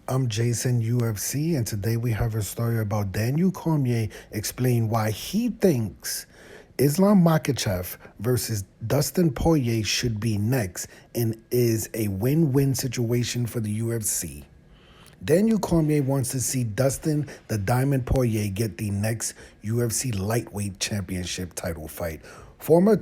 I'm Jason UFC, and today we have a story about Daniel Cormier explain why he thinks Islam Makhachev versus Dustin Poirier should be next and is a win-win situation for the UFC. Daniel Cormier wants to see Dustin the Diamond Poirier get the next UFC lightweight championship title fight. Former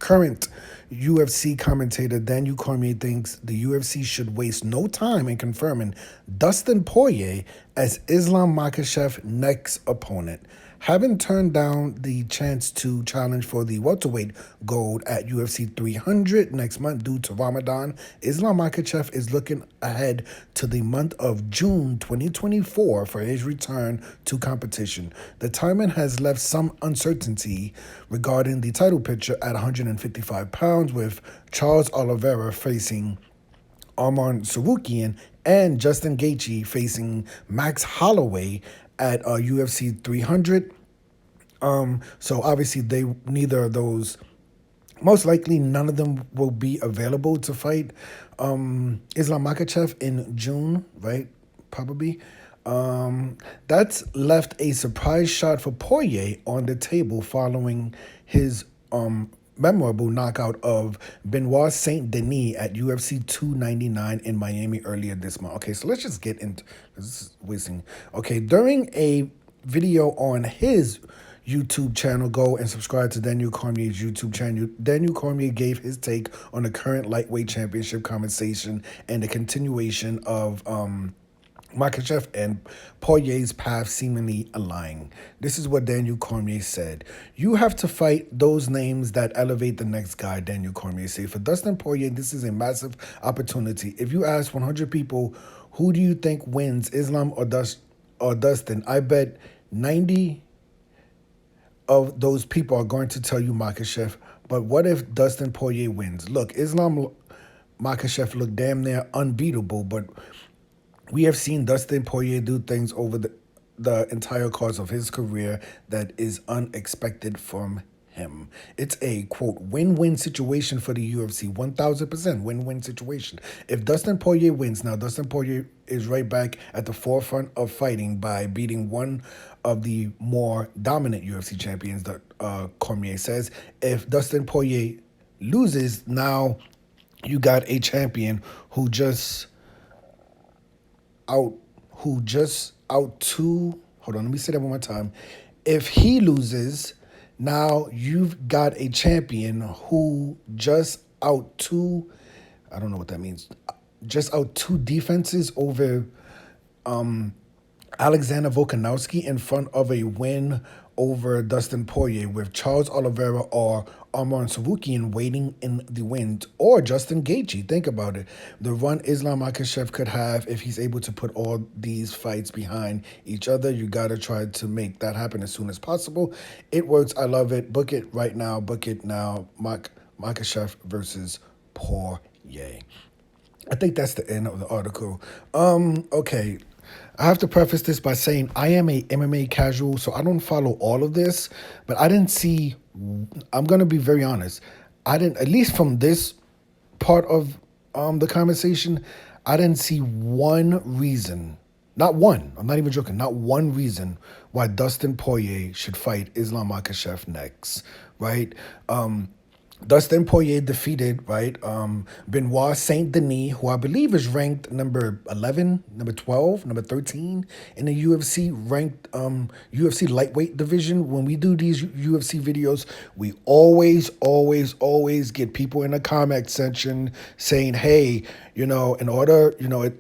current UFC commentator Daniel Cormier thinks the UFC should waste no time in confirming Dustin Poirier as Islam Makhachev next opponent. Having turned down the chance to challenge for the welterweight gold at UFC 300 next month due to Ramadan, Islam Makhachev is looking ahead to the month of June 2024 for his return to competition. The timing has left some uncertainty regarding the title picture at 155 pounds, with Charles Oliveira facing Arman Sarukian and Justin Gaethje facing Max Holloway at UFC 300. So obviously neither of those, most likely none of them will be available to fight Islam Makhachev in June, right? Probably. That's left a surprise shot for Poirier on the table following his memorable knockout of Benoit Saint Denis at UFC 299 in Miami earlier this month. Okay, so let's just get into this is wasting. Okay, during a video on his YouTube channel, go and subscribe to Daniel Cormier's YouTube channel. Daniel Cormier gave his take on the current lightweight championship conversation and the continuation of Makhachev and Poirier's path seemingly aligning. This is what Daniel Cormier said. You have to fight those names that elevate the next guy, Daniel Cormier said. For Dustin Poirier, this is a massive opportunity. If you ask 100 people, who do you think wins, Islam or Dustin, I bet 90 of those people are going to tell you Makhachev. But what if Dustin Poirier wins? Look, Islam Makhachev looked damn near unbeatable, but we have seen Dustin Poirier do things over the entire course of his career that is unexpected from him. It's a, quote, win-win situation for the UFC, 1,000% win-win situation. If Dustin Poirier wins, now Dustin Poirier is right back at the forefront of fighting by beating one of the more dominant UFC champions, that Cormier says. If Dustin Poirier loses, now you got a champion who just out to hold on, let me say that one more time. If he loses, now you've got a champion who just out two, I don't know what that means, just out two defenses over Alexander Volkanovski in front of a win over Dustin Poirier, with Charles Oliveira or Arman Sarukian waiting in the wings, or Justin Gaethje. Think about it. The run Islam Makhachev could have if he's able to put all these fights behind each other. You got to try to make that happen as soon as possible. It works. I love it. Book it right now. Book it now. Makhachev versus Poirier. I think that's the end of the article. Okay. I have to preface this by saying I am a MMA casual, so I don't follow all of this, but I didn't see, I'm going to be very honest, I didn't, at least from this part of the conversation, I didn't see one reason, not one, I'm not even joking, not one reason why Dustin Poirier should fight Islam Makhachev next, right? Dustin Poirier defeated, right, Benoit Saint Denis, who I believe is ranked number 11, number 12, number 13 in the UFC ranked UFC lightweight division. When we do these UFC videos, we always get people in the comment section saying, hey, in order,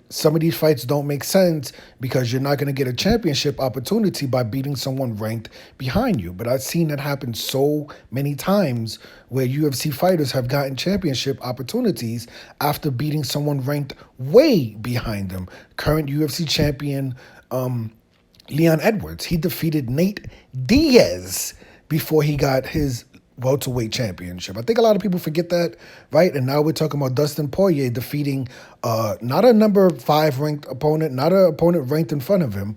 some of these fights don't make sense because you're not going to get a championship opportunity by beating someone ranked behind you. But I've seen that happen so many times where UFC fighters have gotten championship opportunities after beating someone ranked way behind them. Current UFC champion Leon Edwards, he defeated Nate Diaz before he got his welterweight championship. I think a lot of people forget that, right? And now we're talking about Dustin Poirier defeating not a number 5 ranked opponent, not an opponent ranked in front of him,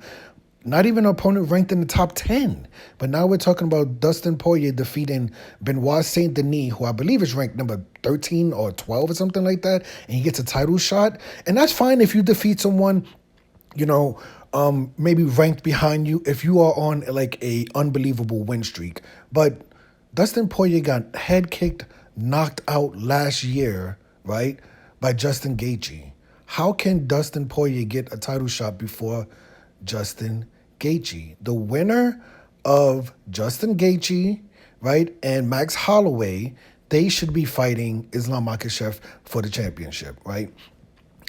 not even an opponent ranked in the top 10. But now we're talking about Dustin Poirier defeating Benoit Saint Denis, who I believe is ranked number 13 or 12 or something like that, and he gets a title shot. And that's fine if you defeat someone, maybe ranked behind you, if you are on like a unbelievable win streak. But Dustin Poirier got head kicked, knocked out last year, right, by Justin Gaethje. How can Dustin Poirier get a title shot before Justin Gaethje? The winner of Justin Gaethje, right, and Max Holloway, they should be fighting Islam Makhachev for the championship, right?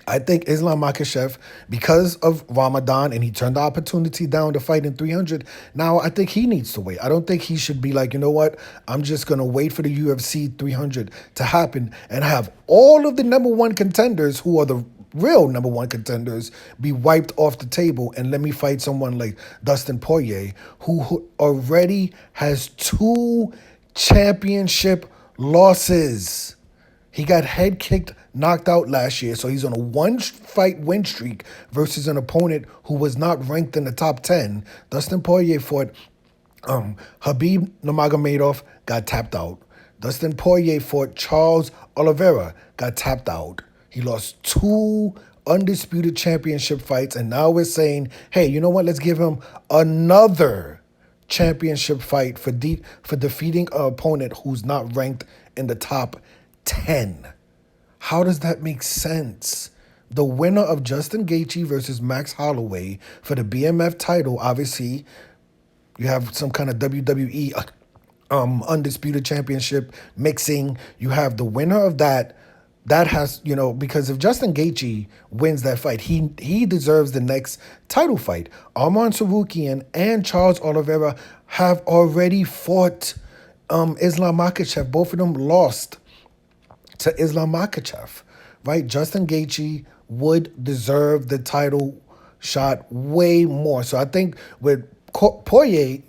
I think Islam Makhachev, because of Ramadan, and he turned the opportunity down to fight in 300, now I think he needs to wait. I don't think he should be like, you know what, I'm just going to wait for the UFC 300 to happen and have all of the number one contenders who are the real number one contenders be wiped off the table and let me fight someone like Dustin Poirier, who already has 2 championship losses. He got head kicked, knocked out last year, so he's on a 1-fight win streak versus an opponent who was not ranked in the top 10. Dustin Poirier fought Habib Nurmagomedov, got tapped out. Dustin Poirier fought Charles Oliveira, got tapped out. He lost 2 undisputed championship fights, and now we're saying, hey, you know what? Let's give him another championship fight for defeating an opponent who's not ranked in the top 10. How does that make sense? The winner of Justin Gaethje versus Max Holloway for the BMF title, obviously, you have some kind of WWE undisputed championship mixing. You have the winner of that. That has, because if Justin Gaethje wins that fight, he deserves the next title fight. Arman Tsarukyan and Charles Oliveira have already fought Islam Makhachev. Both of them lost to Islam Makhachev, right? Justin Gaethje would deserve the title shot way more. So I think with Poirier,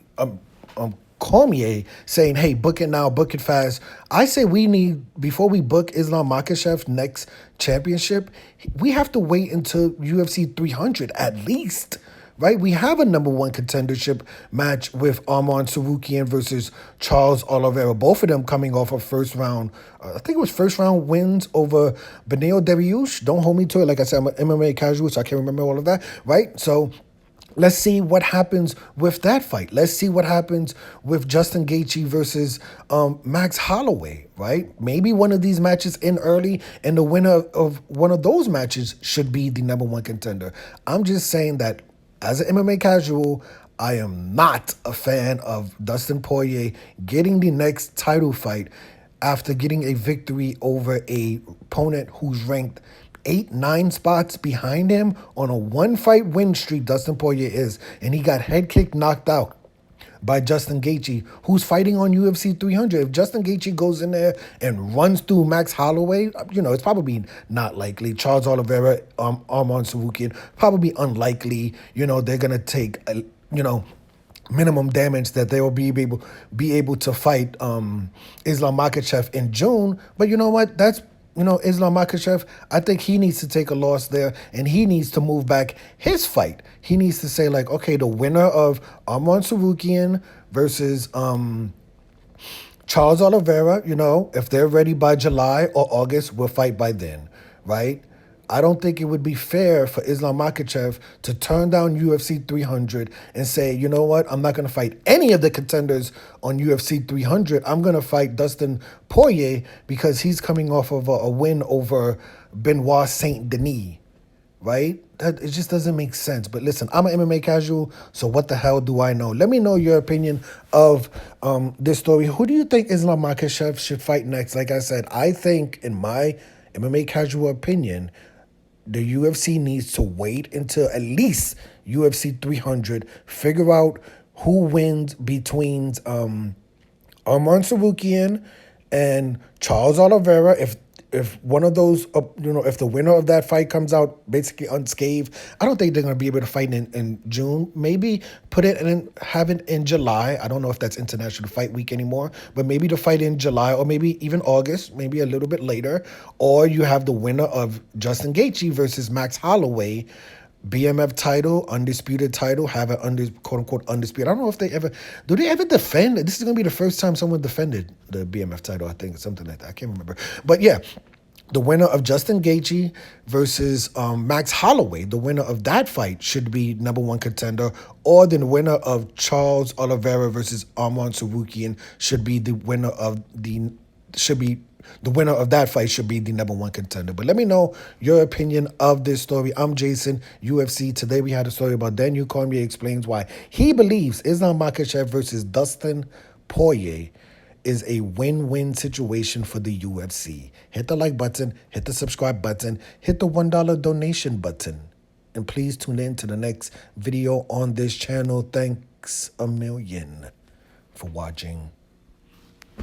Cormier saying, hey, book it now, book it fast. I say we need, before we book Islam Makhachev next championship, we have to wait until UFC 300 at least, right? We have a number one contendership match with Arman Tsarukyan versus Charles Oliveira. Both of them coming off of first round wins over Beneil Dariush. Don't hold me to it. Like I said, I'm an MMA casual, so I can't remember all of that, right? So let's see what happens with that fight. Let's see what happens with Justin Gaethje versus Max Holloway, right? Maybe one of these matches in early, and the winner of one of those matches should be the number one contender. I'm just saying that as an MMA casual, I am not a fan of Dustin Poirier getting the next title fight after getting a victory over a opponent who's ranked 8-9 spots behind him on a 1-fight win streak. Dustin Poirier is, and he got head kicked, knocked out by Justin Gaethje, who's fighting on UFC 300. If Justin Gaethje goes in there and runs through Max Holloway, it's probably not likely. Charles Oliveira, Arman Tsarukyan, probably unlikely. They're gonna take minimum damage that they will be able to fight Islam Makhachev in June. But you know what? That's Islam Makhachev, I think he needs to take a loss there, and he needs to move back his fight. He needs to say, like, okay, the winner of Arman Tsarukyan versus Charles Oliveira, if they're ready by July or August, we'll fight by then, right? I don't think it would be fair for Islam Makhachev to turn down UFC 300 and say, you know what, I'm not going to fight any of the contenders on UFC 300. I'm going to fight Dustin Poirier because he's coming off of a win over Benoit Saint Denis, right? It just doesn't make sense. But listen, I'm an MMA casual, so what the hell do I know? Let me know your opinion of this story. Who do you think Islam Makhachev should fight next? Like I said, I think, in my MMA casual opinion, the UFC needs to wait until at least UFC 300, figure out who wins between Arman Tsarukyan and Charles Oliveira. If one of those, if the winner of that fight comes out basically unscathed, I don't think they're going to be able to fight in June. Maybe have it in July. I don't know if that's International Fight Week anymore, but maybe to fight in July or maybe even August, maybe a little bit later. Or you have the winner of Justin Gaethje versus Max Holloway BMF title, undisputed title, have an quote unquote undisputed. I don't know if they ever defend? This is gonna be the first time someone defended the BMF title, I think, something like that. I can't remember. But yeah, the winner of Justin Gaethje versus Max Holloway, the winner of that fight should be number one contender, or the winner of Charles Oliveira versus Arman Tsarukyan should be the winner of the winner of that fight should be the number one contender. But let me know your opinion of this story. I'm Jason, UFC. Today we had a story about Daniel Cormier explains why he believes Islam Makhachev versus Dustin Poirier is a win-win situation for the UFC. Hit the like button, hit the subscribe button, hit the $1 donation button. And please tune in to the next video on this channel. Thanks a million for watching.